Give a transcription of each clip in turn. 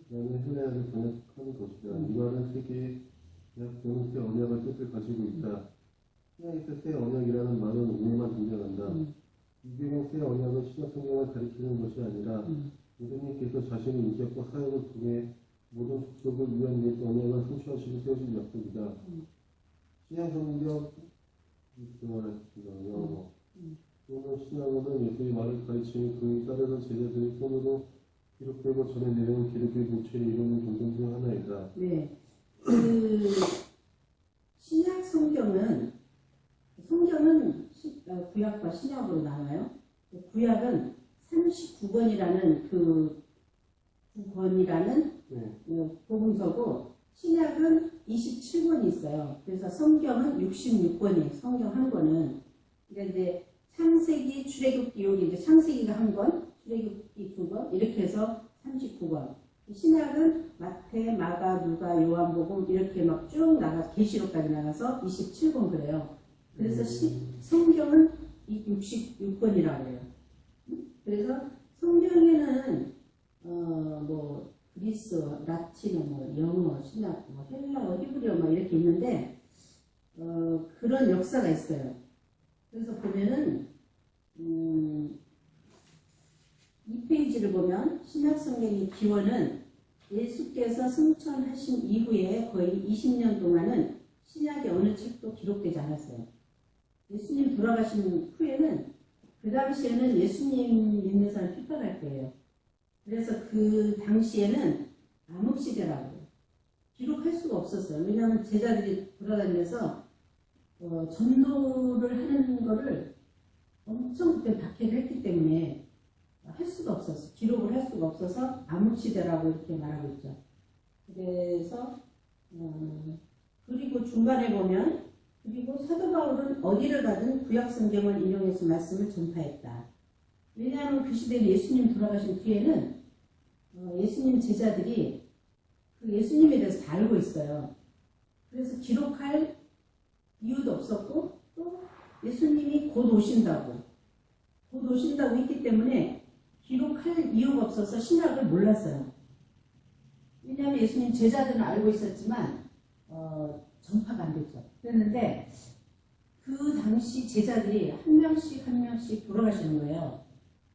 나는 헬라야를 번역하는 것이다. 이 말은 세계의 약 전체 언약의 뜻을 가지고 있다. 신약에서 새 언약이라는 말은 오늘만 등장한다. 이 경우 새 언약은 신약 성경을 가리키는 것이 아니라 예수님께서 자신의 인격과 사역을 통해 모든 족속을 위한 옛 언약을 성취하시고 세우신 약속이다. 신약 성경 영어 또는 신약어는 예수의 말을 가르치는 그의 따르는 제자들의 손으로 기록되고 전해 내려온 기록의 모체를 이루는 공동 중 하나이다. 네. 그 신약 성경은 구약과 신약으로 나와요. 구약은 39권이라는 그 9권이라는 복음서고 신약은 27권이 있어요. 그래서 성경은 66권이에요. 성경 한 권은. 그러니까 이제 창세기, 출애굽기, 여기 이제 창세기가 한 권, 출애굽기 2권, 이렇게 해서 39권. 신약은 마태, 마가, 누가, 요한복음 이렇게 막 쭉 나가서 계시록까지 나가서 27권 그래요. 그래서 성경은 66권이라고 해요. 그래서 성경에는 뭐 그리스, 라틴어, 뭐 영어, 신약, 뭐 헬라어, 히브리어 막 이렇게 있는데 그런 역사가 있어요. 그래서 보면은 이 페이지를 보면 신약 성경의 기원은 예수께서 승천하신 이후에 거의 20년 동안은 신약의 어느 책도 기록되지 않았어요. 예수님 돌아가신 후에는 그 당시에는 예수님 믿는 사람 핍박할 거예요. 그래서 그 당시에는 암흑시대라고 해요. 기록할 수가 없었어요. 왜냐하면 제자들이 돌아다니면서 전도를 하는 거를 엄청 그때 박해를 했기 때문에 할 수가 없었어요. 기록을 할 수가 없어서 암흑시대라고 이렇게 말하고 있죠. 그래서 그리고 중간에 보면 그리고 사도 바울은 어디를 가든 구약 성경을 인용해서 말씀을 전파했다. 왜냐하면 그 시대에 예수님 돌아가신 뒤에는 예수님 제자들이 그 예수님에 대해서 다 알고 있어요. 그래서 기록할 이유도 없었고 또 예수님이 곧 오신다고 했기 때문에 기록할 이유가 없어서 신약을 몰랐어요. 왜냐하면 예수님 제자들은 알고 있었지만 전파가 안 됐죠. 그랬는데 그 당시 제자들이 한 명씩 돌아가시는 거예요.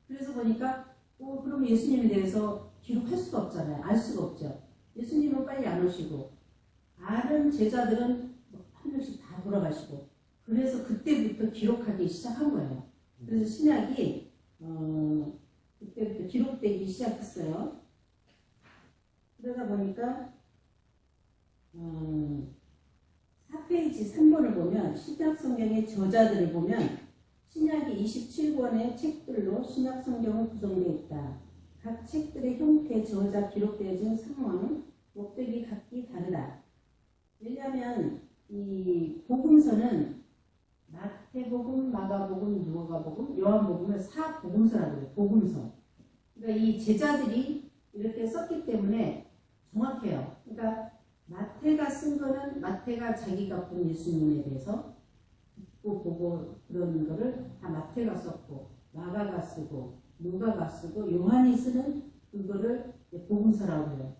그래서 보니까 그럼 예수님에 대해서 기록할 수가 없잖아요. 알 수가 없죠. 예수님은 빨리 안 오시고 아는 제자들은 한 명씩 다 돌아가시고 그래서 그때부터 기록하기 시작한 거예요. 그래서 신약이 그때부터 기록되기 시작했어요. 그러다 보니까 4페이지 3번을 보면 신약 성경의 저자들을 보면 신약이 27권의 책들로 신약 성경은 구성되어 있다. 각 책들의 형태, 저자, 기록되어진 상황, 목적이 각기 다르다. 왜냐하면 이 복음서는 마태복음, 마가복음, 누가복음, 요한복음을 4복음서라고 해요. 복음서. 그러니까 이 제자들이 이렇게 썼기 때문에 정확해요. 그러니까 마태가 쓴 거는 마태가 자기가 본 예수님에 대해서 듣고 보고 그런 거를 다 마태가 썼고 마가가 쓰고 누가가 쓰고 요한이 쓰는 그거를 복음서라고 해요.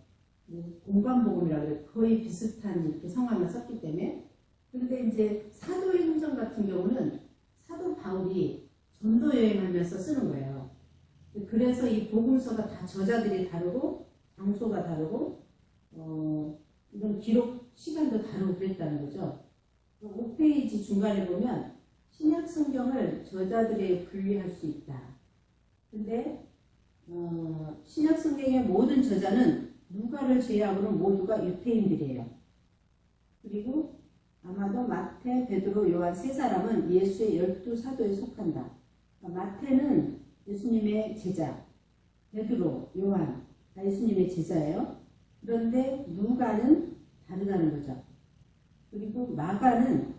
공관복음이라고 해요. 거의 비슷한 이렇게 성함을 썼기 때문에. 그런데 이제 사도행전 같은 경우는 사도 바울이 전도 여행하면서 쓰는 거예요. 그래서 이 복음서가 다 저자들이 다르고 장소가 다르고 이런 기록 시간도 다르고 그랬다는 거죠. 5페이지 중간에 보면 신약 성경을 저자들에 분류할 수 있다. 근데 신약 성경의 모든 저자는 누가를 제외하고는 모두가 유태인들이에요. 그리고 아마도 마태, 베드로, 요한 세 사람은 예수의 12사도에 속한다. 그러니까 마태는 예수님의 제자, 베드로, 요한 다 예수님의 제자예요. 그런데 누가는 다르다는 거죠. 그리고 마가는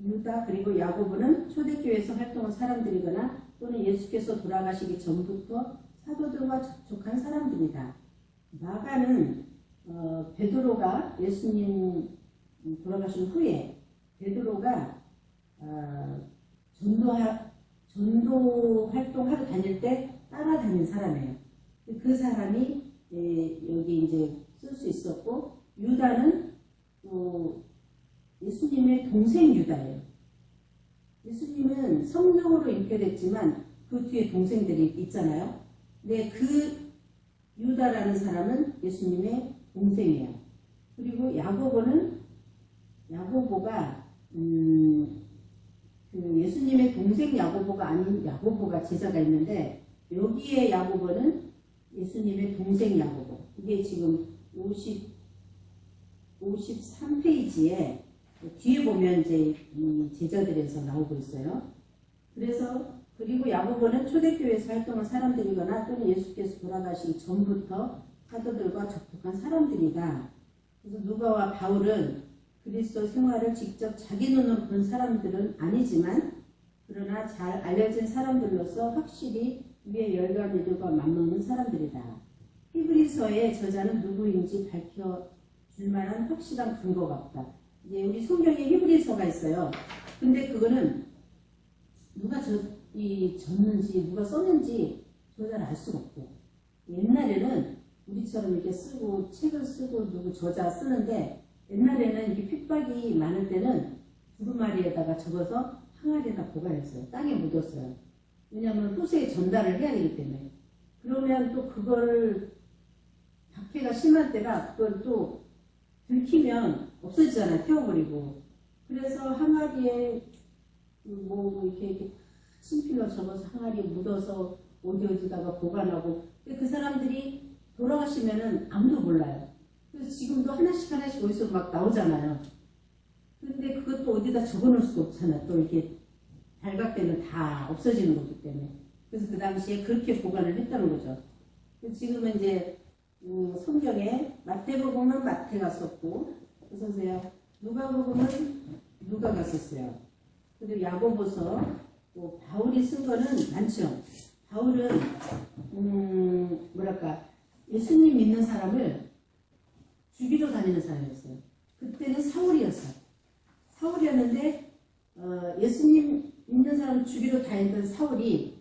유다 그리고 야고보는 초대교회에서 활동한 사람들이거나 또는 예수께서 돌아가시기 전부터 사도들과 접촉한 사람들이다. 마가는 베드로가 예수님 돌아가신 후에 베드로가 전도 활동하러 다닐 때 따라다닌 사람이에요. 그 그 사람이 여기 이제 쓸 수 있었고, 유다는 예수님의 동생 유다예요. 예수님은 성령으로 인표됐지만 그 뒤에 동생들이 있잖아요. 근데 그 유다라는 사람은 예수님의 동생이에요. 그리고 야고보가 그 예수님의 동생 야고보가 아닌 야고보가 제자가 있는데, 여기에 야고보는 예수님의 동생 야고보. 이게 지금 53페이지에 뒤에 보면 이제 이 제자들에서 나오고 있어요. 그리고 야고보는 초대교회에서 활동한 사람들이거나 또는 예수께서 돌아가시기 전부터 사도들과 접촉한 사람들이다. 그래서 누가와 바울은 그리스도 생활을 직접 자기 눈으로 본 사람들은 아니지만, 그러나 잘 알려진 사람들로서 확실히 위의 열강들과 맞먹는 사람들이다. 히브리서의 저자는 누구인지 밝혀줄 만한 확실한 근거가 없다. 이제 우리 성경에 히브리서가 있어요. 근데 그거는 누가 졌는지 누가 썼는지 저자를 알 수가 없고, 옛날에는 우리처럼 이렇게 쓰고 책을 쓰고 누구 저자 쓰는데, 옛날에는 이렇게 핍박이 많을 때는 두루마리에다가 적어서 항아리에다 보관했어요. 땅에 묻었어요. 왜냐하면 후세에 전달을 해야 되기 때문에. 그러면 또 그거를 박해가 심할 때라 그걸 또 들키면 없어지잖아요. 태워버리고. 그래서 항아리에 이렇게 친필로 적어서 항아리에 묻어서 어디다가 보관하고. 그 사람들이 돌아가시면은 아무도 몰라요. 그래서 지금도 하나씩 어디서 막 나오잖아요. 근데 그것도 어디다 적어놓을 수가 없잖아요. 또 이렇게 발각되면 다 없어지는 거기 때문에. 그래서 그 당시에 그렇게 보관을 했다는 거죠. 지금은 이제 성경에 마태복음은 마태가 썼고, 그래서 누가복음은 누가가 썼어요. 그리고 야고보서 바울이 쓴 거는 많죠. 바울은 예수님 믿는 사람을 죽이러 다니는 사람이었어요. 그때는 사울이었는데 예수님 믿는 사람을 죽이러 다니던 사울이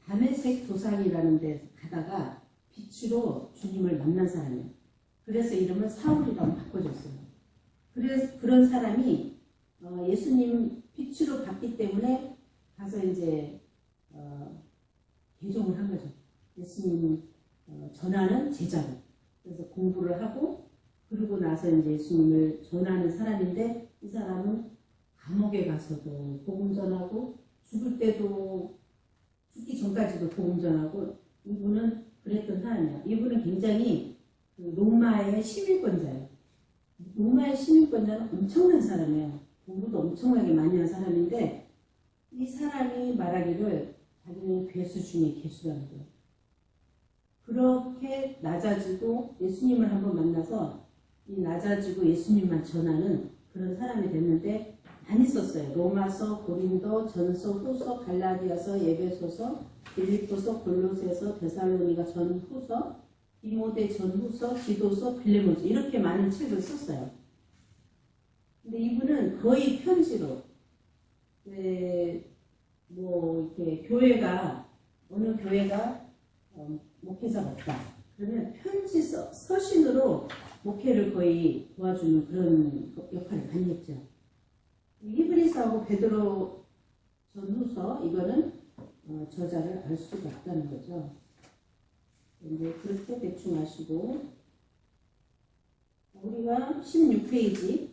다메섹 도상이라는 데 가다가 빛으로 주님을 만난 사람이에요. 그래서 이름을 사울이라고 바꿔줬어요. 그래서 그런 사람이 예수님 빛으로 봤기 때문에 가서 이제 개종을 한 거죠. 예수님 전하는 제자로. 그래서 공부를 하고, 그러고 나서 이제 예수님을 전하는 사람인데, 이 사람은 감옥에 가서도 복음 전하고, 죽기 전까지도 복음 전하고, 이분은 그랬던 사람이에요. 이분은 굉장히 로마의 시민권자예요. 로마의 시민권자는 엄청난 사람이에요. 공부도 엄청나게 많이 한 사람인데, 이 사람이 말하기를 자기는 괴수 중에 괴수라는 거예요. 그렇게 낮아지고 예수님을 한번 만나서 이 낮아지고 예수님만 전하는 그런 사람이 됐는데, 많이 썼어요. 로마서, 고린도, 전서, 후서, 갈라디아서, 에베소서, 빌립보서, 골로새서, 데살로니가 전후서, 디모데 전후서, 지도서, 빌레몬서, 이렇게 많은 책을 썼어요. 근데 이분은 거의 편지로, 이렇게 어느 교회가 목회자가 없다. 그러면 편지 서신으로 목회를 거의 도와주는 그런 역할을 많이 했죠. 히브리서하고 베드로 전후서, 이거는 저자를 알 수가 없다는 거죠. 이제 그렇게 대충 아시고, 우리가 16페이지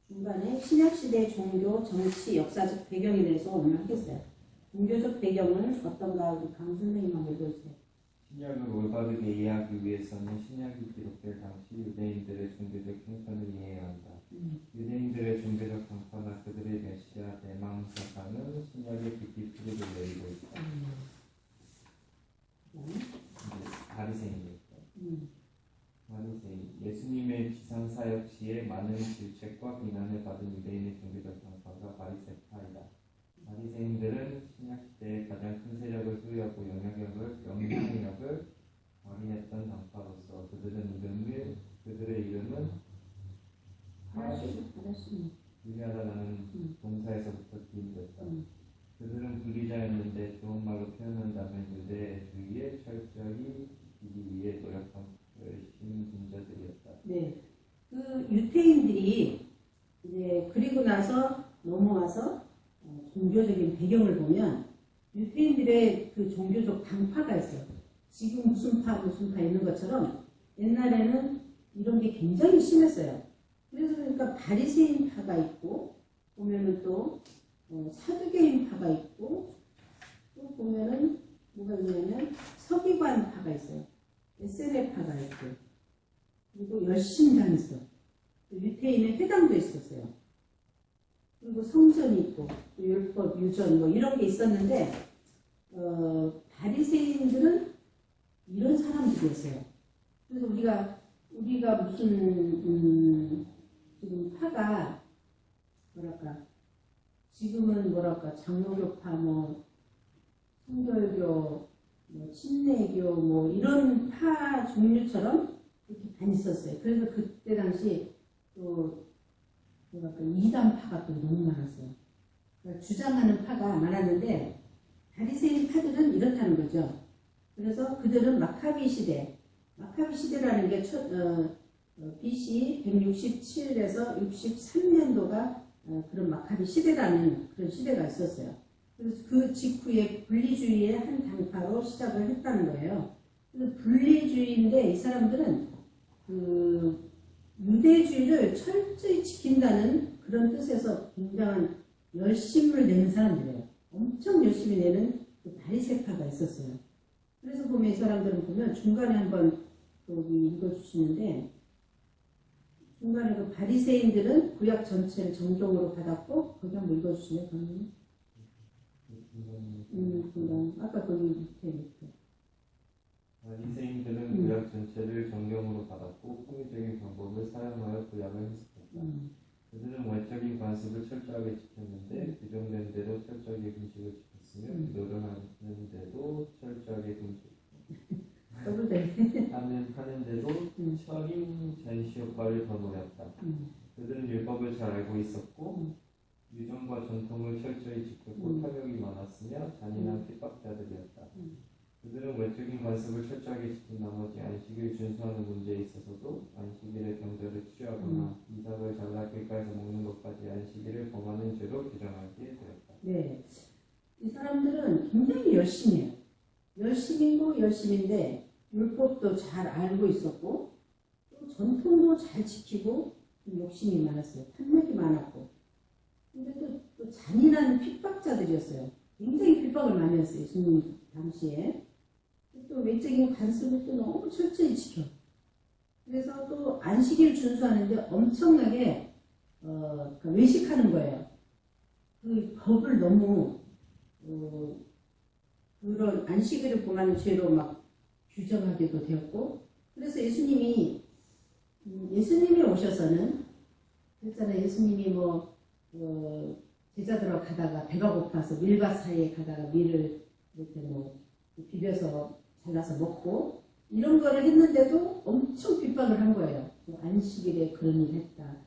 중간에 신약시대의 종교, 정치, 역사적 배경에 대해서 오늘 하겠어요. 종교적 배경은 어떤가 우리 강 선생님 한번 읽어주세요. 신약을 올바르게 이해하기 위해서는 신약이 기록될 당시 유대인들의 종교적 행선을 이해해야 한다. 유대인들의 종교적 강파가 그들의 메시아 대망 사상은 신약에 깊이 뿌리를 내리고 있다. 바리새인이죠. 바리새인, 예수님의 지상사역 시에 많은 질책과 비난을 받은 유대인의 종교적 강파가 바리새파이다. 바리새인들은 신약시대의 가장 큰 세력을 소유하고 영향력을 발휘했던 당파로서 그들의 이름은 불리하다라는 동사에서부터 기인됐다. 그들은 불리자였는데 좋은 말로 표현한다면 유대주의의 철저히 지키기 위해 노력한 열심인 분자들이었다. 네. 그 유태인들이 이제 그리고 나서 넘어와서 종교적인 배경을 보면 유태인들의 그 종교적 당파가 있어요. 지금 무슨 파 있는 것처럼 옛날에는 이런 게 굉장히 심했어요. 그래서 그러니까 바리새인 파가 있고 보면은 또 사두개인 파가 있고 또 보면은 뭐가 있냐면 서기관 파가 있어요. 에세네 파가 있고 그리고 열심당 있어. 유태인의 회당도 있었어요. 그리고 성전이 있고 율법, 유전 뭐 이런 게 있었는데 바리새인들은 이런 사람들이었어요. 그래서 우리가 무슨 지금 파가 뭐랄까 지금은 뭐랄까 장로교파 뭐 성결교 뭐 침례교 뭐 이런 파 종류처럼 이렇게 다녔었어요. 그래서 그때 당시 또 뭐랄까 이단파가 또 너무 많았어요. 그러니까 주장하는 파가 많았는데 바리새인 파들은 이렇다는 거죠. 그래서 그들은 마카비 시대라는 게 BC 167에서 63년도가 그런 마카비 시대라는 그런 시대가 있었어요. 그래서 그 직후에 분리주의의 한 당파로 시작을 했다는 거예요. 그래서 분리주의인데 이 사람들은 그 유대주의를 철저히 지킨다는 그런 뜻에서 굉장한 열심을 내는 사람들이에요. 엄청 열심히 내는 그 바리새파가 있었어요. 그래서 보면 이 사람들은 보면 중간에 한번 여기 읽어주시는데 중간에 그 바리새인들은 구약 전체를 정경으로 받았고 거기 한번 읽어주시면 그러면 아까 거기 밑에 바리새인들은 구약 전체를 정경으로 받았고 포용적인 방법을 사용하여 구약을 해석했다. 그들은 외적인 관습을 철저하게 지켰는데 규정된 대로 철저하게 금식을 지켰으며 기도를 하는데도 철저하게 하는데도 철인 전시 효과를 더 노렸다. 그들은 율법을 잘 알고 있었고 유전과 전통을 철저히 지켰고 탐욕이 많았으며 잔인한 핍박자들이었다. 그들은 외적인 관습을 철저하게 지킨 나머지 안식일 준수하는 문제에 있어서도 안식일의 경절을 취하거나 이삭을 잘라 길가에서 먹는 것까지 안식일을 범하는 죄로 규정하게 되었다. 네, 이 사람들은 굉장히 열심해요. 열심이고 열심인데 율법도 잘 알고 있었고 또 전통도 잘 지키고 욕심이 많았어요. 탐욕이 많았고 근데 또 잔인한 핍박자들이었어요. 굉장히 핍박을 많이 했어요. 예수님 당시에. 또 외적인 관습을 또 너무 철저히 지켜. 그래서 또 안식일 준수하는데 엄청나게 외식하는 거예요. 그 법을 너무 그런 안식일을 범하는 죄로 막 규정하기도 되었고 그래서 예수님이 오셔서는 그랬잖아요. 예수님이 제자들하고 가다가 배가 고파서 밀밭 사이에 가다가 밀을 이렇게 비벼서 잘라서 먹고 이런 거를 했는데도 엄청 핍박을 한 거예요. 안식일에 그런 일 했다.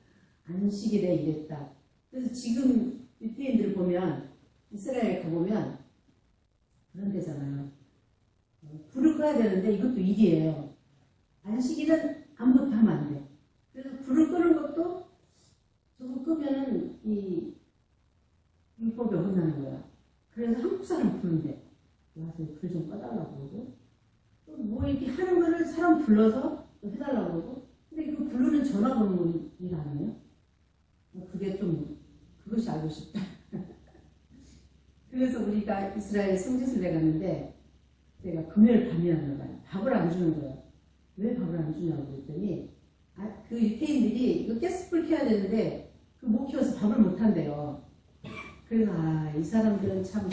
안식일에 이랬다. 그래서 지금 유태인들을 보면 이스라엘에 가보면 그런 데잖아요. 불을 꺼야 되는데 이것도 일이에요. 안식일은 아무것도 하면 안 돼. 그래서 불을 끄는 것도 저거 끄면은 이 율법에 어긋나는 거야. 그래서 한국 사람 부른대. 와서 불 좀 꺼달라고 그러고 또 뭐 이렇게 하는 거를 사람 불러서 또 해달라고 그러고 근데 그 부르는 전화번호 일 아니에요? 그것이 알고 싶다. 그래서 우리가 이스라엘 성지순례 갔는데 내가 금요일 밤이었나 봐요. 밥을 안 주는 거예요. 왜 밥을 안 주냐고 그랬더니 그 유태인들이 이거 가스불 켜야 되는데 그 못 켜서 밥을 못 한대요. 그래서 이 사람들은 참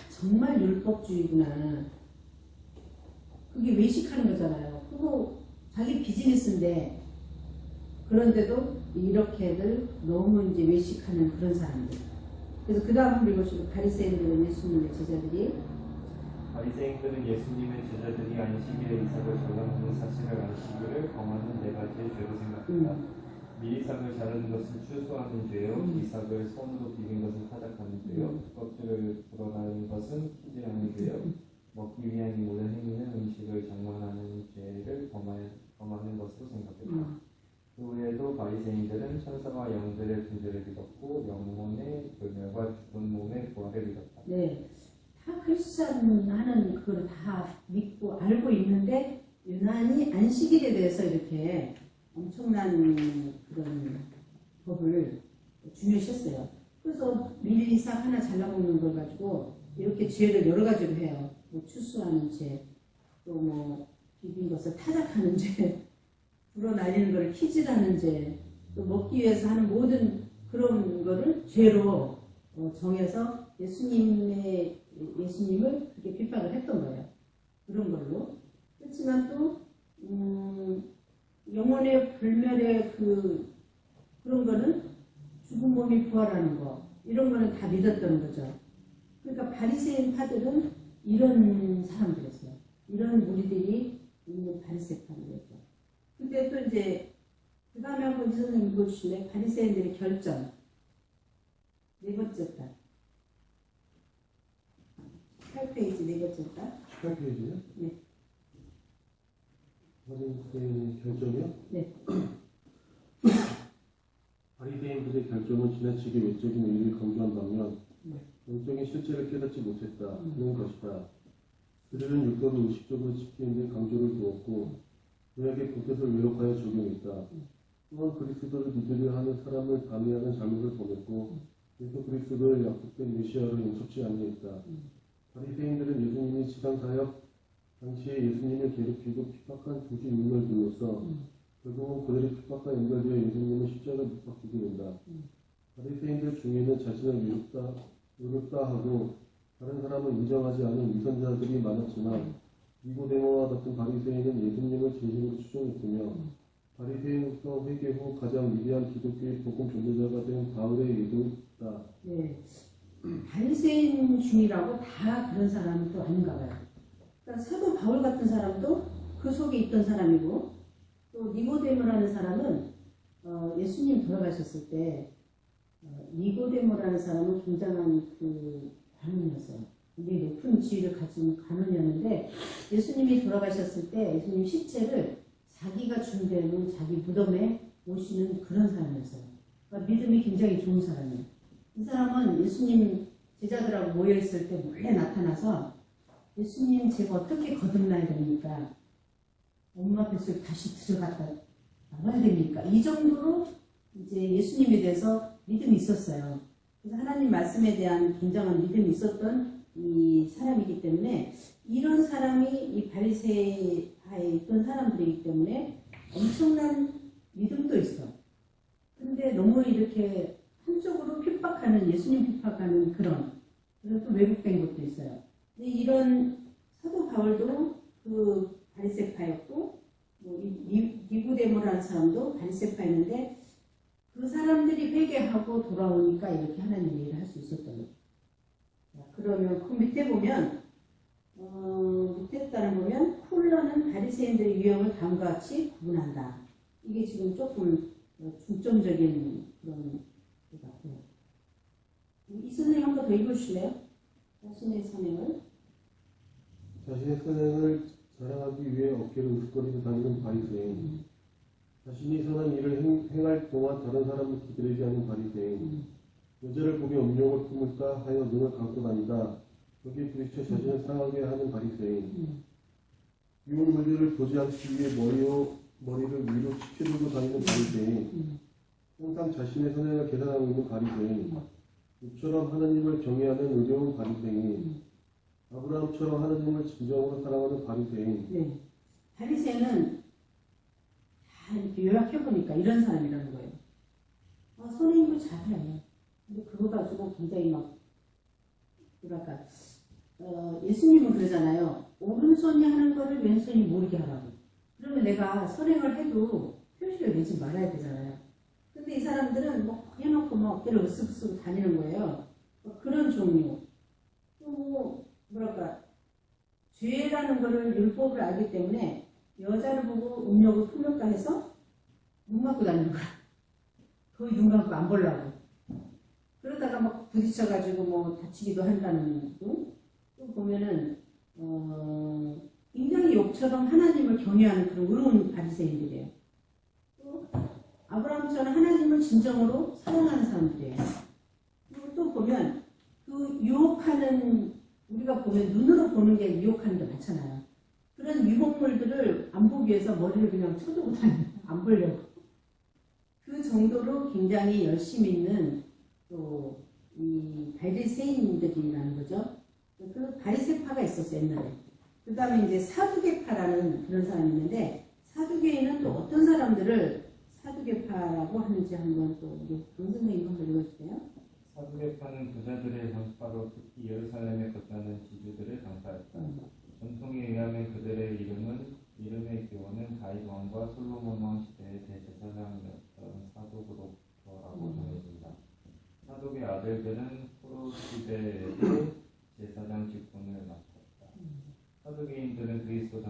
정말 율법주의구나. 그게 외식하는 거잖아요. 그거 자기 비즈니스인데 그런데도 이렇게들 너무 이제 외식하는 그런 사람들. 그래서 그 다음 읽으시고 바리새인들은 예수님의 제자들이 바리새인들은 예수님의 제자들이 안식일에 이삭을 잘라먹는 사실을 안식일을 범하는 네 가지의 죄로 생각했다. 밀이삭을 자르는 것은 추수하는 죄요, 이삭을 손으로 비빈 것은 타작하는 죄요, 껍질을 불어나는 것은 키질하는 죄요, 먹기 위한 이 모든 행위는 음식을 장만하는 죄를 범하는 것으로 생각했다. 그 외에도 바리새인들은 천사와 영들의 존재를 믿었고 영혼의 불멸과 죽은 몸의 부활을 믿었다. 네, 다 크리스천 하는 그걸 다 믿고 알고 있는데 유난히 안식일에 대해서 이렇게 엄청난 그런 법을 중요시했어요. 그래서 밀리삭 하나 잘라먹는 걸 가지고 이렇게 죄를 여러 가지로 해요. 뭐 추수하는 죄, 또 뭐 비빈 것을 타작하는 죄, 불어날리는 것을 키질하는 죄, 또 먹기 위해서 하는 모든 그런 거를 죄로 정해서 예수님을 그렇게 비판을 했던 거예요. 그런 걸로. 그렇지만 또 영혼의 불멸의 그런 거는 죽은 몸이 부활하는 거 이런 거는 다 믿었던 거죠. 그러니까 바리새인 파들은 이런 사람들이었어요. 이런 무리들이 있는 바리새파들이었죠. 근데 또 이제 그 다음에 한번 선생님 읽어주실래요? 바리새인들의 결정. 네 번째 달. 8페이지 네 번째 달. 18페이지요? 네. 바리새인 결정이요? 네. 바리새인들의 결정은 지나치게 외적인 의의를 강조한 반면 네. 영적인 실제를 깨닫지 못했다는 것이다. 그들은 율법을 의식적으로 지키는 데 강조를 두었고 그에게 보켓을 왜곡하여 적용했다. 또한 그리스도를 믿으려 하는 사람을 방해하는 잘못을 범했고 예수 그리스도를 약속된 메시아로 용납치 아니했다. 바리새인들은 예수님이 지상사역 당시에 예수님을 괴롭히고 핍박한 중심 인물들로서 결국은 그들의 핍박과 연결되어 예수님을 십자가에 못 박히게 된다. 바리새인들 중에는 자신을 의롭다 하고 다른 사람을 인정하지 않은 위선자들이 많았지만 니고데모와 같은 바리새인은 예수님을 진심으로 추종했으며 바리새인부터 회개 후 가장 위대한 기독교의 복음 전도자가 된 바울의 예도 있다. 네. 바리새인 중이라고 다 그런 사람은 또 아닌가 봐요. 그러니까 사도 바울 같은 사람도 그 속에 있던 사람이고 또 니고데모라는 사람은 예수님 돌아가셨을 때 니고데모라는 사람은 굉장한 그 관원이었어요. 굉장히 높은 지위를 가진 관원이었는데 예수님이 돌아가셨을 때 예수님 시체를 자기가 준비해놓은 자기 무덤에 모시는 그런 사람이었어요. 그러니까 믿음이 굉장히 좋은 사람이에요. 이 사람은 예수님 제자들하고 모여있을 때 몰래 나타나서 예수님 제가 어떻게 거듭나야 됩니까? 엄마 뱃속에 다시 들어갔다 나와야 됩니까? 이 정도로 이제 예수님에 대해서 믿음이 있었어요. 그래서 하나님 말씀에 대한 굉장한 믿음이 있었던 이 사람이기 때문에 이런 사람이 이 바리새파에 있던 사람들이기 때문에 엄청난 믿음도 있어. 근데 너무 이렇게 한쪽으로 핍박하는 예수님 핍박하는 그런 또 왜곡된 것도 있어요. 근데 이런 사도 바울도 그 바리새파였고 뭐 니고데모라는 사람도 바리새파였는데 그 사람들이 회개하고 돌아오니까 이렇게 하나님 일을 할 수 있었던 거예요. 그러면 그 밑에 보면 밑에 따라 보면 쿨러는 바리새인들의 유형을 다음과 같이 구분한다. 이게 지금 조금 중점적인 그런 것 같아요. 이 선생님 한 번 더 읽어주실래요? 자신의 선행을 자랑하기 위해 어깨를 우스거리고 다니는 바리새인. 자신이 선한 일을 행할 동안 다른 사람을 기다리게 하는 바리새인. 여자를 보며 음욕을 품을까 하여 눈을 감고 다니다. 여기에 부딪혀 자신을 상하게 하는 바리새인. 유혹 물들을 보지 않기 위해 머리를 위로 치켜들고 다니는 바리새인. 항상 자신의 선행을 계산하고 있는 바리새인. 이처럼 하나님을 경외하는 의로운 바리새인. 아브라함처럼 하나님을 진정으로 사랑하는 바리새인. 네. 바리새인은 다 이렇게 요약해보니까 이런 사람이라는 거예요. 선행도 잘해요. 근데 그거 가지고 굉장히 막 뭐랄까 예수님은 그러잖아요. 오른손이 하는 거를 왼손이 모르게 하라고. 그러면 내가 선행을 해도 표시를 내지 말아야 되잖아요. 근데 이 사람들은 뭐 해놓고 막 어깨를 으쓱으쓱 다니는 거예요. 그런 종류. 또 뭐랄까 죄라는 거를 율법을 알기 때문에 여자를 보고 음욕을 품을까 해서 눈 감고 다니는 거야. 거의 눈 감고 안 보려고. 그러다가 막 부딪혀가지고 뭐 다치기도 한다는 거. 또 보면은 굉장히 욕처럼 하나님을 경외하는 그런 의로운 바리새인들이에요. 또 아브라함처럼 하나님을 진정으로 사랑하는 사람들이에요. 그리고 또 보면 그 유혹하는, 우리가 보면 눈으로 보는 게 유혹하는 게 많잖아요. 그런 유혹물들을 안 보기 위해서 머리를 그냥 쳐두고 다녀요. 안 보려고. 그 정도로 굉장히 열심히 있는 또 이 바리새인들이라는 거죠. 그 바리새파가 있었어요, 옛날에. 그 다음에 이제 사두개파라는 그런 사람이 있는데, 사두개인은 또 어떤 사람들을 사두개파라고 하는지 한번 또 우리 강 선생님 한번 읽어주세요. 사두개파는 부자들의 당파로 특히 예루살렘에 거주하는 지주들을 당파했다. 전통에 의하면 그들의 이름의 기원은 다윗 왕과 솔로몬 왕 시대의 대제사장이었던 사독으로부터라고 전해진다. 사독의 아들들은 포로시대에도 제사장 직분을 맡았다. 사두개인들은 그리스도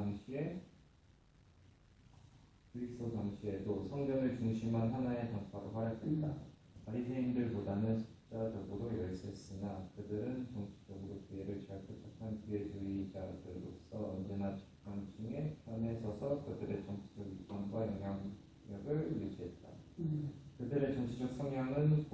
당시에도 성전을 중심한 하나의 당파로 활약했다. 바리새인들보다는 숫자적으로 열세으나 그들은 정치적으로 기회를 잘 포착한 기회주의자들로서 언제나 집권층의 편에 서서 그들의 정치적 이권과 영향력을 유지했다. 그들의 정치적 성향은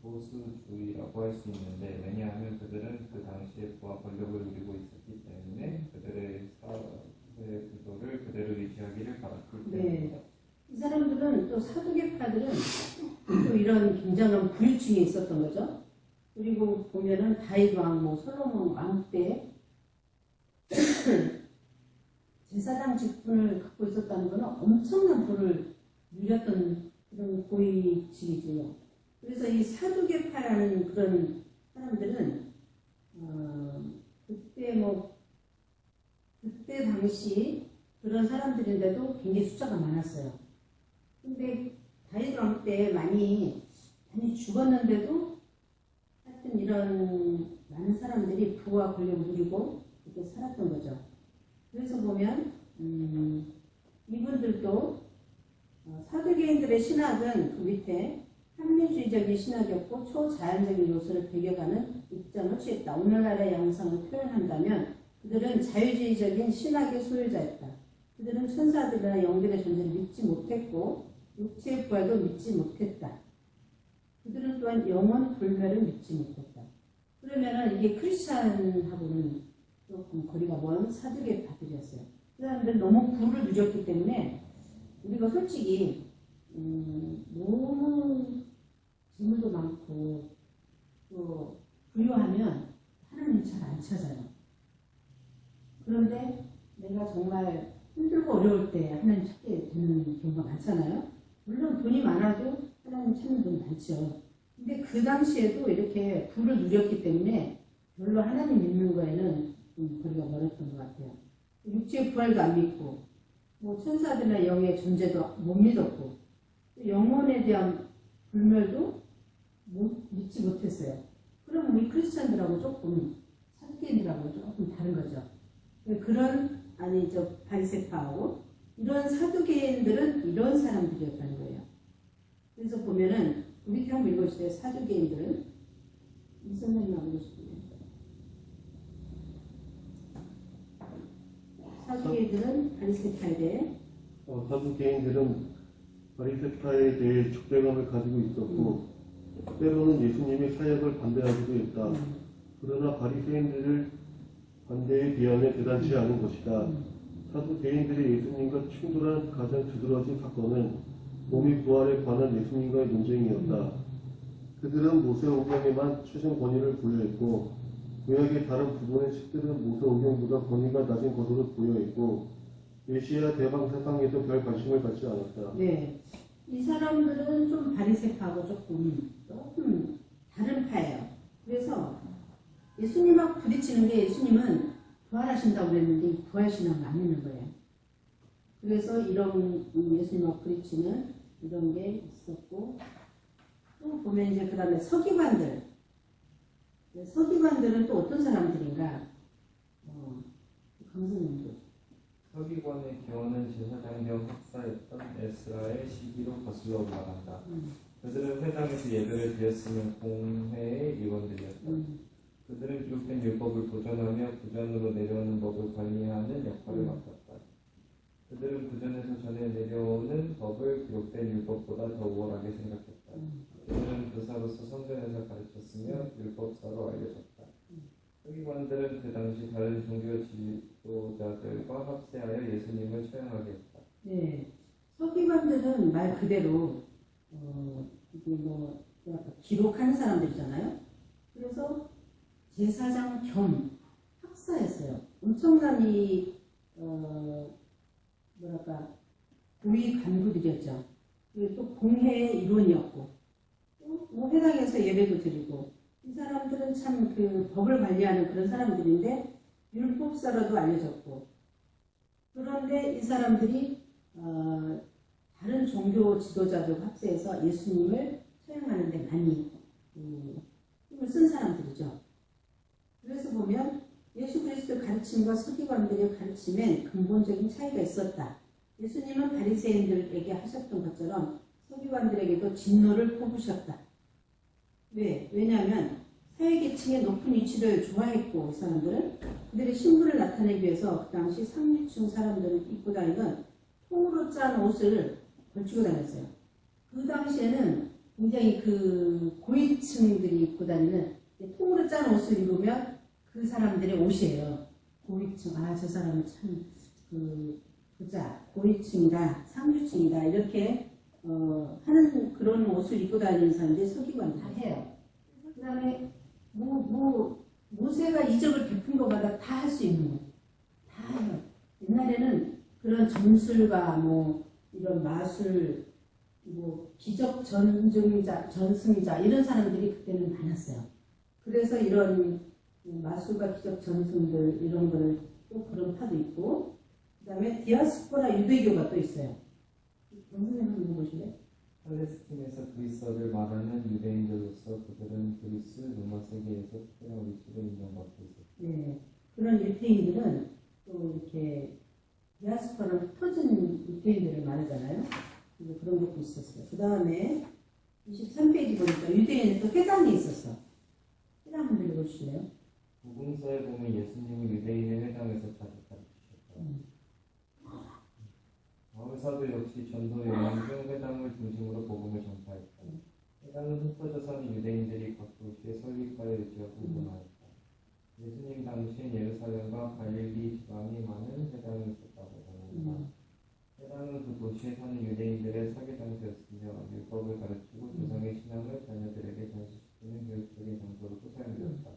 보수주의라고 할 수 있는데, 왜냐하면 그들은 그 당시에 부와 권력을 누리고 있었기 때문에 그들의 사회 구조를 그대로 유지하기를 바랐기 때문이다. 네. 이 사람들은 또 사두개파들은 또 이런 굉장한 부유층에 있었던 거죠. 그리고 보면은 다윗 왕, 뭐 솔로몬 왕 때 제사장 직분을 갖고 있었다는 것은 엄청난 부를 누렸던 그런 고위층이죠. 그래서 이 사두개파라는 그런 사람들은 그때 당시 그런 사람들인데도 굉장히 숫자가 많았어요. 근데 다윗 왕 때 많이 죽었는데도 하여튼 이런 많은 사람들이 부와 권력을 누리고 이렇게 살았던 거죠. 그래서 보면 이분들도 사두개인들의 신학은 그 밑에 합리주의적인 신학이었고 초자연적인 요소를 배격하는 입장을 취했다. 오늘날의 양상을 표현한다면 그들은 자유주의적인 신학의 소유자였다. 그들은 천사들이나 영들의 존재를 믿지 못했고 육체의 부활도 믿지 못했다. 그들은 또한 영원 불멸을 믿지 못했다. 그러면은 이게 크리스찬하고는 조금 거리가 먼 사두개파들이었어요. 그 사람들은 너무 부를 누렸기 때문에 우리가 솔직히 너무 재물도 많고 또 부유하면 하나님 잘 안 찾아요. 그런데 내가 정말 힘들고 어려울 때 하나님 찾게 되는 경우가 많잖아요. 물론 돈이 많아도 하나님 찾는 분이 많죠. 근데 그 당시에도 이렇게 부를 누렸기 때문에 별로 하나님 믿는 거에는 거리가 멀었던 것 같아요. 육체의 부활도 안 믿고 뭐 천사들이나 영의 존재도 못 믿었고 영혼에 대한 불멸도 믿지 못했어요. 그럼 우리 크리스찬들하고 조금 사두개인들하고 조금 다른 거죠. 그런 바리새파하고 이런 사두개인들은 이런 사람들이었다는 거예요. 그래서 보면은 우리 한번 읽어주세요. 사두개인들은 이 선생님 한번 읽어주세요. 사두개인들은 바리새파에 대해 사두개인들은 바리새파에 대해 적대감을 가지고 있었고 때로는 예수님의 사역을 반대하기도 했다. 그러나 바리새인들을 반대에 비하면 대단치 않은 것이다. 사두개인들이 예수님과 충돌한 가장 두드러진 사건은 몸이 부활에 관한 예수님과의 논쟁이었다. 그들은 모세오경에만 추정 권위를 부여했고 구약의 다른 부분의 책들은 모세오경보다 권위가 낮은 것으로 보여했고 메시아 대방 사상에도 별 관심을 갖지 않았다. 네, 이 사람들은 좀 바리새파하고 조금 다른 파예요. 그래서 예수님하고 부딪히는 게 예수님은 부활하신다고 그랬는데 부활신앙을 안 믿는 거예요. 그래서 이런 예수님하고 부딪히는 이런 게 있었고 또 보면 이제 그 다음에 서기관들은 또 어떤 사람들인가? 강선님도. 서기관의 기원은 제사장 겸 학사였던 에스라의 시기로 거슬러 올라간다. 그들은 회당에서 예배를 드렸으면 공회의 위원들이었다. 그들은 기록된 율법을 보존하며 구전으로 내려오는 법을 관리하는 역할을 맡았다. 그들은 구전에서 전해 내려오는 법을 기록된 율법보다 더 우월하게 생각했다. 그들은 교사로서 성전에서 가르쳤으며 율법사로 알려졌다. 서기관들은 그 당시 다른 종교 지도자들과 합세하여 예수님을 처형하게 했다. 네. 서기관들은 말 그대로 이게 기록하는 사람들이잖아요. 그래서 제사장 겸 학사였어요. 엄청난 고위 간부들이었죠. 그리고 또 공회의 일원이었고, 또 회당에서 예배도 드리고, 이 사람들은 참 그 법을 관리하는 그런 사람들인데 율법사로도 알려졌고, 그런데 이 사람들이 다른 종교 지도자들 합세해서 예수님을 처형하는 데 많이 힘을 쓴 사람들이죠. 그래서 보면 예수 그리스도의 가르침과 서기관들의 가르침엔 근본적인 차이가 있었다. 예수님은 바리새인들에게 하셨던 것처럼 서기관들에게도 진노를 퍼부으셨다. 왜? 왜냐하면 사회계층의 높은 위치를 좋아했고, 이 사람들은 그들의 신분을 나타내기 위해서 그 당시 상류층 사람들은 입고 다니던 통으로 짠 옷을 걸치고 다녔어요. 그 당시에는 굉장히 그 고위층들이 입고 다니는 통으로 짠 옷을 입으면 그 사람들의 옷이에요. 고위층, 저 사람은 참 부자, 고위층이다, 상류층이다, 이렇게 하는 그런 옷을 입고 다니는 사람들이 서기관 다 해요. 그 다음에 모세가 이적을 베푼 것마다 다 할 수 있는 거. 다 해요. 옛날에는 그런 전술과 이런 마술, 기적 전승자 이런 사람들이 그때는 많았어요. 그래서 이런 마술과 기적 전승들 이런 거를 또 그런 파도 있고, 그 다음에 디아스포라 유대교가 또 있어요. 선생님 한번 읽어보실래요? 팔레스틴에서 그리스어를 말하는 유대인들로서 그들은 그리스 로마 세계에서 특별한 위치를 인정받고 있었다. 네, 그런 유대인들은 또 이렇게 디아스포라 흩어진 유대인들을 말하잖아요. 그런 것도 있었어요. 그 다음에 23페이지 보니까 유대인은 또 회당이 있었어. 회당 한번 읽어주실래요? 복음서에 보면 예수님은 유대인의 회당에서 자주 가르치셨다. 바울 사도 역시 전도 여행 중 회당을 중심으로 복음을 전파했다. 회당은 흩어져 사는 유대인들이 각 도시의 설립가에 의지하고 운영하였다. 예수님 당시엔 예루살렘과 갈릴리 지방이 많은 회당이 있었다고 전합니다. 회당은 그 도시에 사는 유대인들의 사계 장소였으며 율법을 가르치고 조상의 신앙을 자녀들에게 전수시키는 교육적인 장소로도 사용되었다.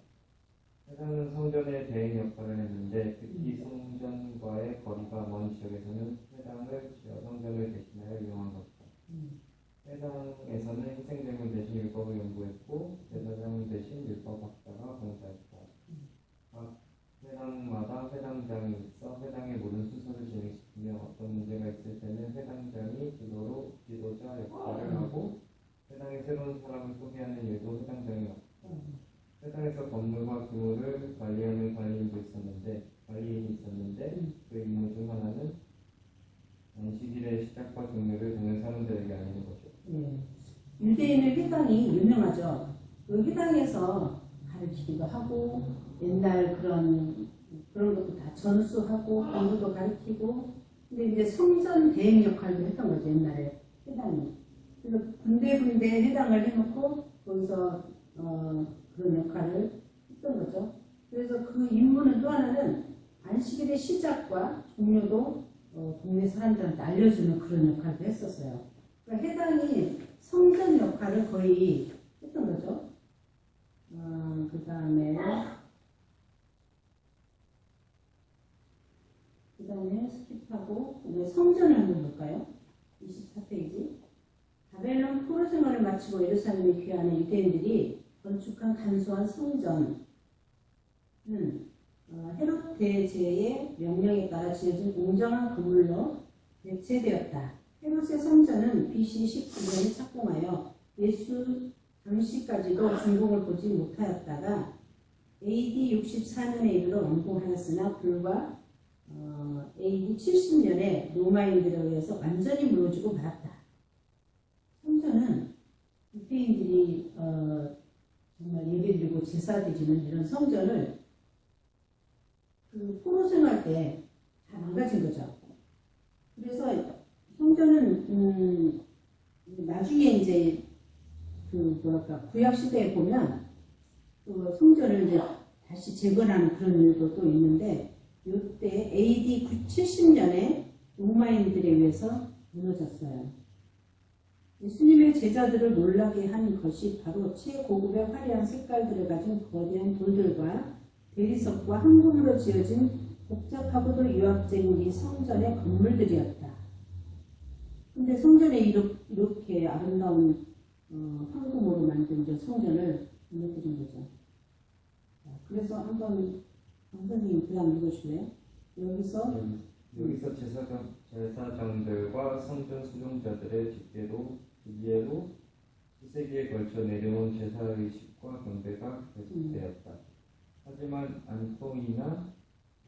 회당은 성전의 대행 역할을 했는데 특히 성전과의 거리가 먼 지역에서는 회당을 지어 성전을 대신하여 이용한 것이다. 회당에서는 희생제물 대신 율법을 연구했고 제사장 대신 율법학자가 봉사했다. 각 회당마다 회당장이 있어 회당의 모든 순서를 진행시키며 어떤 문제가 있을 때는 회당장이 지도자 역할을 하고 회당에 새로운 사람을 소개하는 일도 회당장이 맡았다. 회당에서 건물과 규모를 관리하는 관리인이 있었는데 그 임무 중 하나는 안식일의 시작과 종료를 정한 사람들에게 알리는 것이었다. 유대인의 회당이 유명하죠. 그 회당에서 가르치기도 하고 옛날 그런 것도 다 전수하고 공부도 가르치고, 근데 이제 성전 대행 역할도 했던 거죠. 옛날에 회당이. 그래서 군데군데 회당을 해놓고 거기서 그런 역할을 했던 거죠. 그래서 그 임무는 또 하나는 안식일의 시작과 종료도 동네 사람들한테 알려주는 그런 역할도 했었어요. 그러니까 해당이 성전 역할을 거의 했던 거죠. 그 다음에 스킵하고 성전을 한번 볼까요? 24페이지. 바벨론 포로 생활을 마치고 예루살렘에 귀환한 유대인들이 건축한 간소한 성전은 헤롯 대제의 명령에 따라 지어진 웅장한 건물로 대체되었다. 헤롯의 성전은 BC 19년에 착공하여 예수 당시까지도 준공을 보지 못하였다가 AD 64년에 이르러 완공하였으나 불과 AD 70년에 로마인들에 의해서 완전히 무너지고 말았다. 성전은 유대인들이 정말 예배드리고 제사 드리는 이런 성전을 그 포로 생활 때 다 망가진 거죠. 그래서 성전은 나중에 이제 그 뭐랄까 구약 시대에 보면 그 성전을 이제 다시 재건하는 그런 일도 또 있는데 이때 AD 70년에 로마인들에 의해서 무너졌어요. 예수님의 제자들을 놀라게 한 것이 바로 최고급의 화려한 색깔들을 가진 거대한 돌들과 대리석과 황금으로 지어진 복잡하고도 유학적인 이 성전의 건물들이었다. 근데 성전에 이렇게 아름다운 황금으로 만든 저 성전을 무너뜨린 거죠. 그래서 한번 강 선생님 그다음 읽어주실래요? 여기서 제사장들과 성전 수종자들의 집계로 수세기에 걸쳐 내려온 제사의식과 경배가 계속되었다. 하지만 안토이나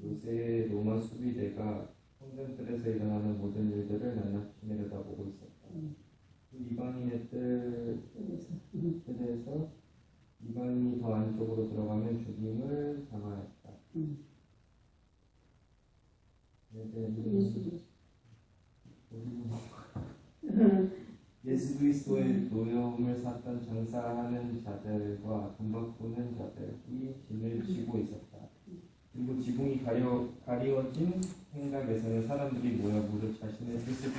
요새의 로마 수비대가 성전들에서 일어나는 모든 일들을 낱낱이 내려다보고 있었다. 이방인의 뜻에서 이방인이 더 안쪽으로 들어가면 죽임을 당하였다. 예수 그리스도의 노여움을 샀던 장사하는 자들과 돈 바꾸는 자들이 짐을 지고 있었다. 그리고 지붕이 가리워진 행각에서는 사람들이 모여 무릇 자신의 뜻을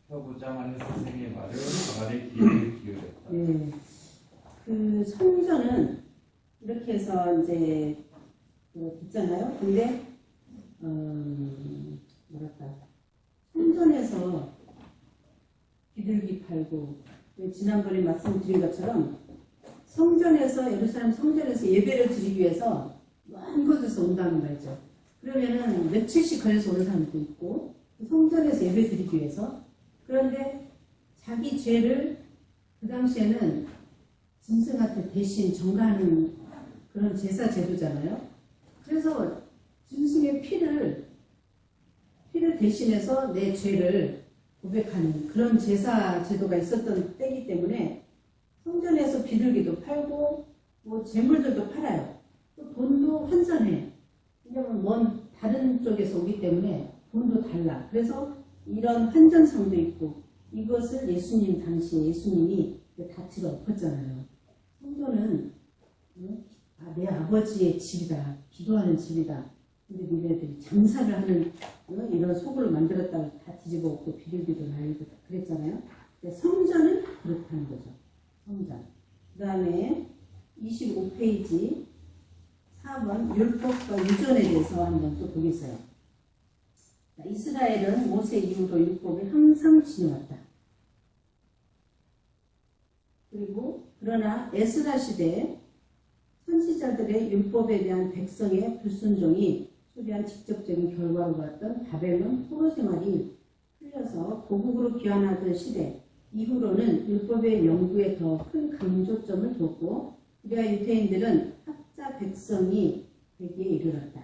펴고자 하는 선생의 말에 귀를 기울였다. 네. 그 성전은 이렇게 해서 이제 있잖아요. 근데 뭐랄까 성전에서 비둘기 팔고 지난번에 말씀드린 것처럼 성전에서 예루살렘 성전에서 예배를 드리기 위해서 먼 곳에서 온다는 거죠. 그러면은 며칠씩 걸려서 오는 사람도 있고 성전에서 예배 드리기 위해서. 그런데 자기 죄를 그 당시에는 짐승한테 대신 전가하는 그런 제사 제도잖아요. 그래서 짐승의 피를 대신해서 내 죄를 고백하는 그런 제사 제도가 있었던 때이기 때문에 성전에서 비둘기도 팔고 뭐 재물들도 팔아요. 또 돈도 환전해. 왜냐면 먼 다른 쪽에서 오기 때문에 돈도 달라. 그래서 이런 환전상도 있고 이것을 예수님 당시에 예수님이 다치러 엎었잖아요. 성전은 내 아버지의 집이다. 기도하는 집이다. 근데 니네들이 장사를 하는 이런 속으로 만들었다고 다 뒤집어 엎고 비둘기도 날리고 그랬잖아요. 근데 성전은 그렇다는 거죠. 성전. 그 다음에 25페이지 4번 율법과 유전에 대해서 한번 또 보겠어요. 이스라엘은 모세 이후로 율법을 항상 지녀왔다. 그리고 그러나 에스라 시대에 선지자들의 율법에 대한 백성의 불순종이 초래한 직접적인 결과로 봤던 바벨론 포로 생활이 풀려서 고국으로 귀환하던 시대 이후로는 율법의 연구에 더 큰 강조점을 뒀고 그래야 유대인들은 학자 백성이 되기에 이르렀다.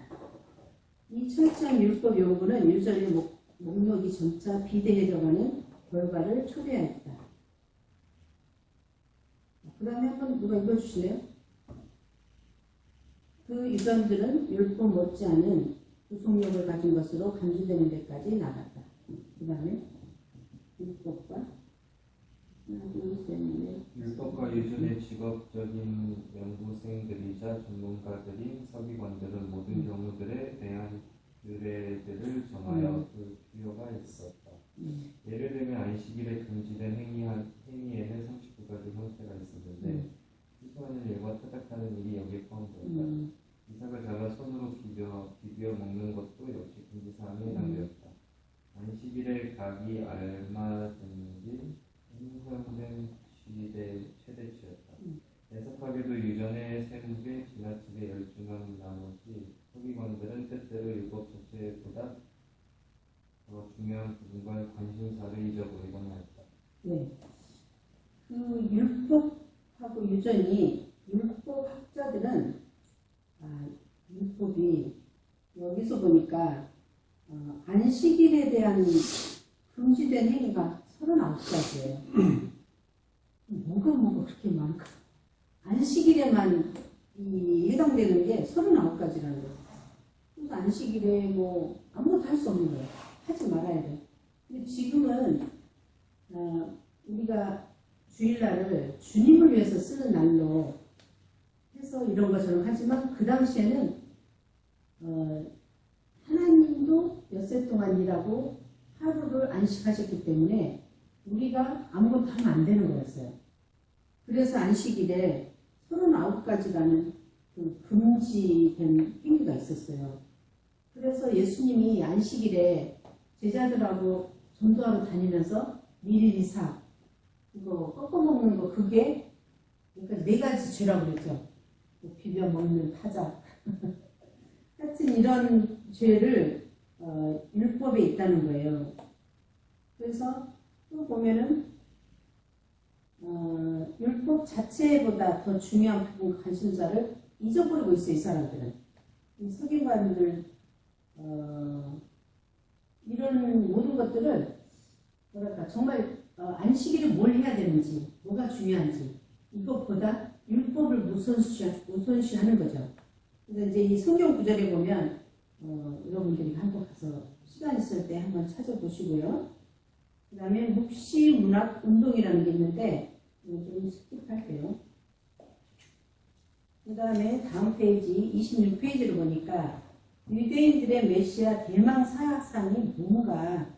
이 철저한 율법 연구는 유전의 목록이 점차 비대해져가는 결과를 초래하였다. 그 다음에 한번 누가 읽어주실래요? 그 유전들은 율법 못지않은 구속력을 가진 것으로 간주되는 데까지 나갔다. 그 다음에 율법과 율법과 유전의 직업적인 연구생들이자 전문가들인 서기관들은 모든 경우들에 대한 규례들을 정하여 그 필요가 있었다. 예를 들면 안식일에 금지된 행위에는 39가지 형태가 있었는데 취소하는 일과 타작하는 일이 여기에 포함되었다. 이삭을 잘라 손으로 비벼 먹는 것도 역시 금지사항에 해당되었다. 안식일에 각이 알맞은지 형성된 최대치였다. 애석하게도 유전의 세목에 지나치게 열중한 나머지 서기관들은 때때로 율법 자체보다 더 중요한 부분과 관심사를 잊어버리곤 하였다. 네. 그 율법하고 유전이 율법학자들은 율법이 여기서 보니까 안식일에 대한 금지된 행위가 39가지예요. 뭐가 그렇게 많을까? 안식일에만 해당되는 게 39가지라는 거예요. 그래서 안식일에 뭐 아무것도 할 수 없는 거예요. 하지 말아야 돼. 근데 지금은 우리가 주일날을 주님을 위해서 쓰는 날로 해서 이런 것처럼 하지만 그 당시에는 하나님도 엿새 동안 일하고 하루를 안식하셨기 때문에 우리가 아무것도 하면 안 되는 거였어요. 그래서 안식일에 39가지라는 그 금지된 행위가 있었어요. 그래서 예수님이 안식일에 제자들하고 전도하러 다니면서 밀리사 이거 꺾어 먹는 거 그게 그러니까 4가지 죄라고 그랬죠. 비벼 먹는 타작 하여튼 이런 죄를 율법에 있다는 거예요. 그래서 또 보면은 율법 자체보다 더 중요한 부분 관심사를 잊어버리고 있어요. 이 사람들은. 이 서기관들 이런 모든 것들을 뭐랄까 정말 안식일에 뭘 해야 되는지 뭐가 중요한지 이것보다 율법을 우선시하는 거죠. 그래서 이제 이 성경 구절에 보면 여러분들이 한번 가서 시간 있을 때 한번 찾아보시고요. 그 다음에 묵시 문학 운동이라는 게 있는데 좀 스킵할게요. 그 다음에 다음 페이지 26페이지를 보니까 유대인들의 메시아 대망 사상이 뭔가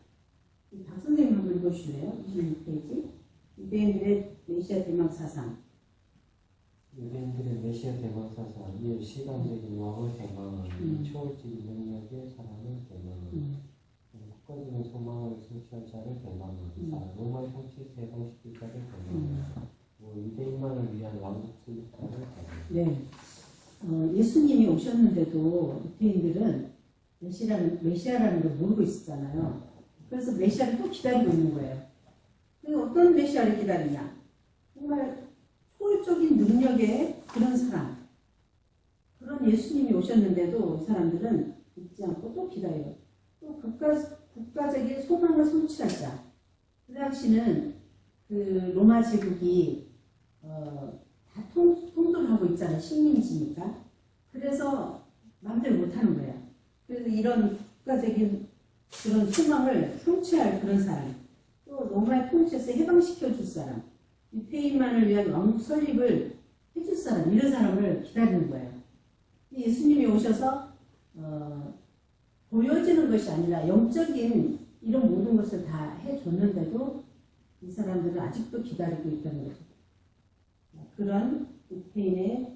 박 선생님 한번 읽어주실래요? 26페이지 유대인들의 메시아 대망 사상. 유대인들의 메시아 대망 사상, 이의 시간적인 왕의 대망은 초월적인 능력의 사랑의 대망은 국가적인 소망을 성취할 자를 대망은 로마의 통치 세상시킬 자를 대망은 유대인만을 위한 왕국 수립자를 대망은. 네, 예수님이 오셨는데도 유대인들은 메시아라는 걸 모르고 있었잖아요. 그래서 메시아를 또 기다리고 있는 거예요. 그래서 어떤 메시아를 기다리냐? 정말 초월적인 능력의 그런 사람, 그런 예수님이 오셨는데도 이 사람들은 잊지 않고 또 기다려요. 또 국가적인 소망을 성취할 자. 그 당시는 그 로마 제국이 다 통솔을 하고 있잖아요. 식민지니까. 그래서 마음대로 못하는 거예요. 그래서 이런 국가적인 그런 소망을 성취할 그런 사람, 또 로마의 통치에서 해방시켜 줄 사람, 유대인만을 위한 왕국 설립을 해줄 사람, 이런 사람을 기다리는 거예요. 예수님이 오셔서 보여지는 것이 아니라 영적인 이런 모든 것을 다 해줬는데도 이 사람들은 아직도 기다리고 있다는 거죠. 그런 유대인의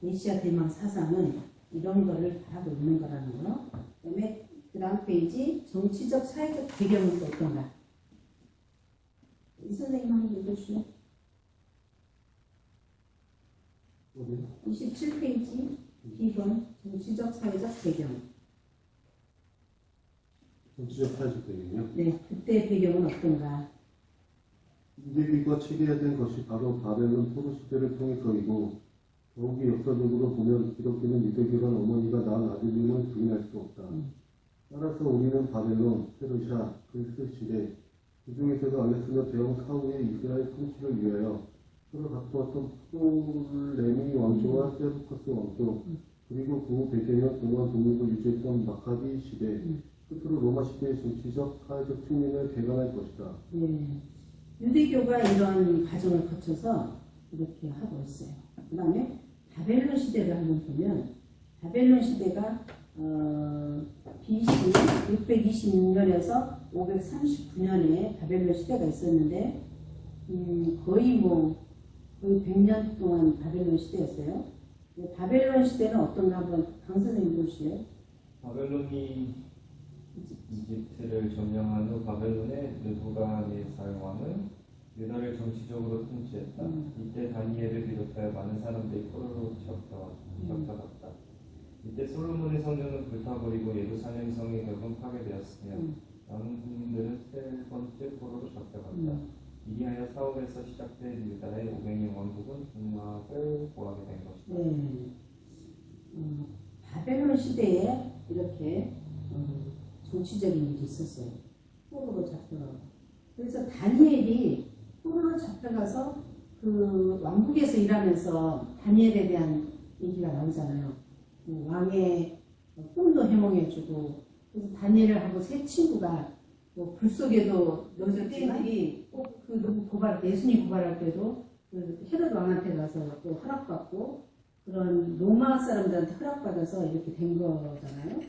메시아 대망 사상은 이런 거를 바라고 있는 거라는 거. 그다음에 그 다음 페이지 정치적 사회적 배경은 또 어떤가? 이 선생님 한번 읽어주세요. 27페이지 B번 정치적 사회적 배경. 정치적 사회적 배경이요? 네, 그때 배경은 어떤가? 유대교가 체계화된 것이 바로 바벨론 포로 시대를 통해서이고 더욱이 역사적으로 보면 기독교는 유대교란 어머니가 낳은 아들임을 부인할 수 없다. 따라서 우리는 바벨론, 페르시아, 그리스 시대 그 중에서도 알렉산더 대왕 사후의 이스라엘 통치를 위하여 서로 다투었던 프톨레미 왕조와 세르커스 왕조 그리고 그 100여 년 동안 독립을 유지했던 마카비 시대 끝으로 로마 시대의 정치적, 사회적 측면을 개관할 것이다. 네, 유대교가 이런 과정을 거쳐서 이렇게 하고 있어요. 그 다음에 바벨론 시대를 한번 보면 바벨론 시대가 BC 626년에서 539년에 바벨론 시대가 있었는데 거의 100년 동안 바벨론 시대였어요. 바벨론 시대는 어떤가 한번 강 선생님 보실래요? 바벨론이 이집트를 점령한 후 바벨론의 느부갓네살 왕은 유다를 정치적으로 통치했다. 이때 다니엘을 비롯하여 많은 사람들이 포로로 잡혀갔다. 이때 솔로몬의 성전은 불타버리고 예루살렘 성이 결국 파괴되었으며 남은 국민들은 세 번째 포로로 잡혀갔다. 이리하여 사울에서 시작된 유다의 500년 왕국은 종막을 보하게 된 것이다. 네. 바벨론 시대에 이렇게 정치적인 일이 있었어요. 포로로 잡혀가고. 그래서 다니엘이 포로로 잡혀가서 그 왕국에서 일하면서 다니엘에 대한 얘기가 나오잖아요. 그 왕의 꿈도 해몽해주고, 그래서 다니엘을 하고 세 친구가 뭐 불 속에도 넣어줬지만 꼭 그 누구 예수님 고발할 때도 그 헤롯 왕한테 가서 또 허락받고 그런 로마 사람들한테 허락받아서 이렇게 된 거잖아요.